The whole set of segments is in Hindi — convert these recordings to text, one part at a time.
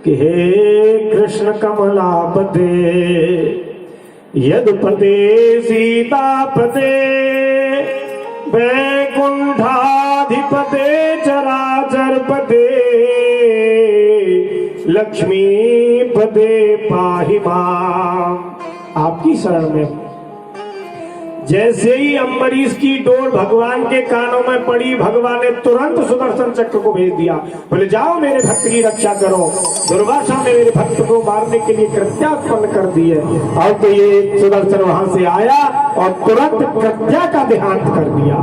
कि हे कृष्ण कमलापते यदुपते सीतापते वैकुंठाधिपते चराचरपते लक्ष्मीपते पाहि माम। आपकी शरण में। जैसे ही अम्बरीश की डोर भगवान के कानों में पड़ी, भगवान ने तुरंत सुदर्शन चक्र को भेज दिया। बोले जाओ मेरे भक्त की रक्षा करो। दुर्वासा ने मेरे भक्त को मारने के लिए कृत्यात्पन्न कर दिए। और तो ये सुदर्शन वहां से आया और तुरंत कृत्या का देहांत कर दिया।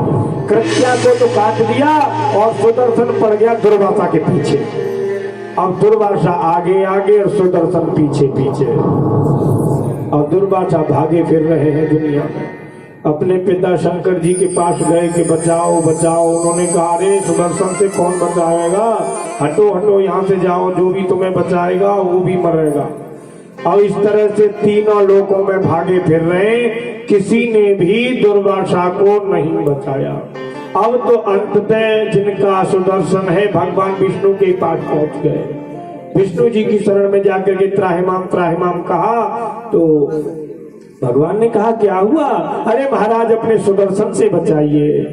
कृत्या को तो काट दिया और सुदर्शन पड़ गया दुर्वासा के पीछे। अब दुर्वासा आगे आगे और सुदर्शन पीछे पीछे। और दुर्वासा भागे फिर रहे हैं दुनिया में। अपने पिता शंकर जी के पास गए कि बचाओ बचाओ। उन्होंने कहा अरे सुदर्शन से कौन बचाएगा, हटो हटो यहाँ से जाओ, जो भी तुम्हें बचाएगा वो भी मरेगा। और इस तरह से तीनों लोकों में भागे फिर रहे, किसी ने भी दुर्वासा को नहीं बचाया। अब तो अंततः जिनका सुदर्शन है भगवान विष्णु के पास पहुंच गए। विष्णु जी की शरण में जाकर के त्राहिमाम कहा तो भगवान ने कहा क्या हुआ? अरे महाराज अपने सुदर्शन से बचाइए।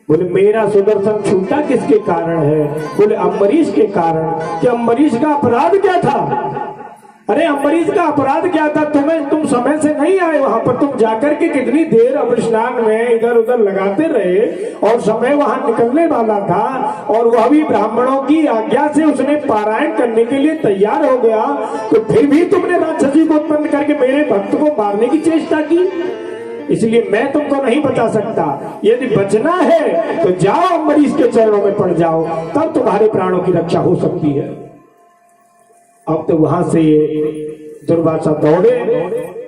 बोले मेरा सुदर्शन छूटा किसके कारण है? बोले अम्बरीश के कारण। कि अम्बरीश का अपराध क्या था? अरे अम्बरीश का अपराध क्या था? तुम समय से नहीं आए वहां पर। तुम जाकर के कितनी देर अब स्नान में इधर उधर लगाते रहे और समय वहां निकलने वाला था और वह भी ब्राह्मणों की आज्ञा से उसने पारायण करने के लिए तैयार हो गया, तो फिर भी तुमने राक्षसी को उत्पन्न करके मेरे भक्त को मारने की चेष्टा की। इसलिए मैं तुमको नहीं बचा सकता। यदि बचना है तो जाओ अम्बरीश के चरणों में पड़ जाओ, तब तुम्हारे प्राणों की रक्षा हो सकती है। अब तो वहां से दुर्वासा दौड़े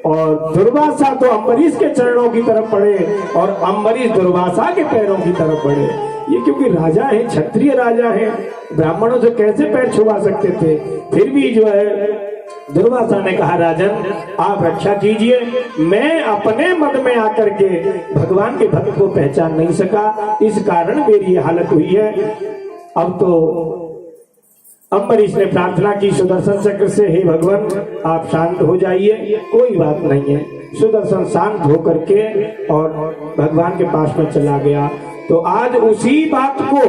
और दुर्वासा तो अम्बरीश के चरणों की तरफ बढ़े और अम्बरीश दुर्वासा के पैरों की तरफ बढ़े। ये क्योंकि राजा है, क्षत्रिय राजा है, ब्राह्मणों से कैसे पैर छुआ सकते थे? फिर भी जो है दुर्वासा ने कहा राजन आप रक्षा कीजिए। मैं अपने मद में आकर के भगवान के भक्त को पहचान नहीं सका, इस कारण मेरी हालत हुई है। अब तो अम्बरीश ने प्रार्थना की सुदर्शन चक्र से, हे भगवान आप शांत हो जाइए, कोई बात नहीं है। सुदर्शन शांत होकर के और भगवान के पास में चला गया। तो आज उसी बात को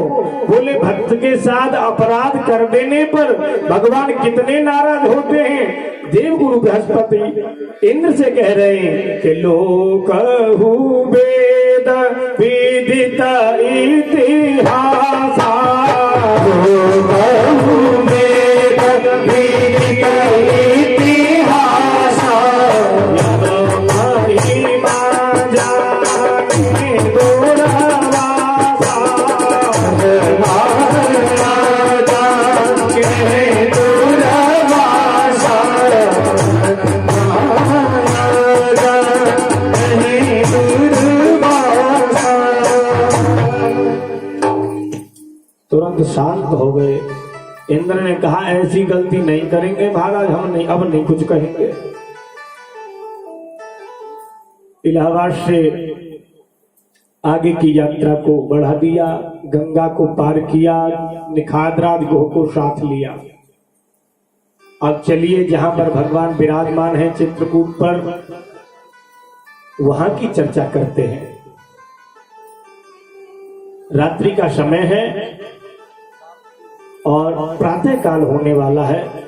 बोले भक्त के साथ अपराध कर देने पर भगवान कितने नाराज होते हैं। देवगुरु बृहस्पति इंद्र से कह रहे हैं कि लोकहु वेद विदित इतिहास शांत हो गए। इंद्र ने कहा ऐसी गलती नहीं करेंगे महाराज, हम नहीं अब नहीं कुछ कहेंगे। इलाहाबाद से आगे की यात्रा को बढ़ा दिया, गंगा को पार किया, निखाद्राज गोह को साथ लिया। अब चलिए जहां पर भगवान विराजमान है चित्रकूट पर, वहां की चर्चा करते हैं। रात्रि का समय है और प्रातः काल होने वाला है।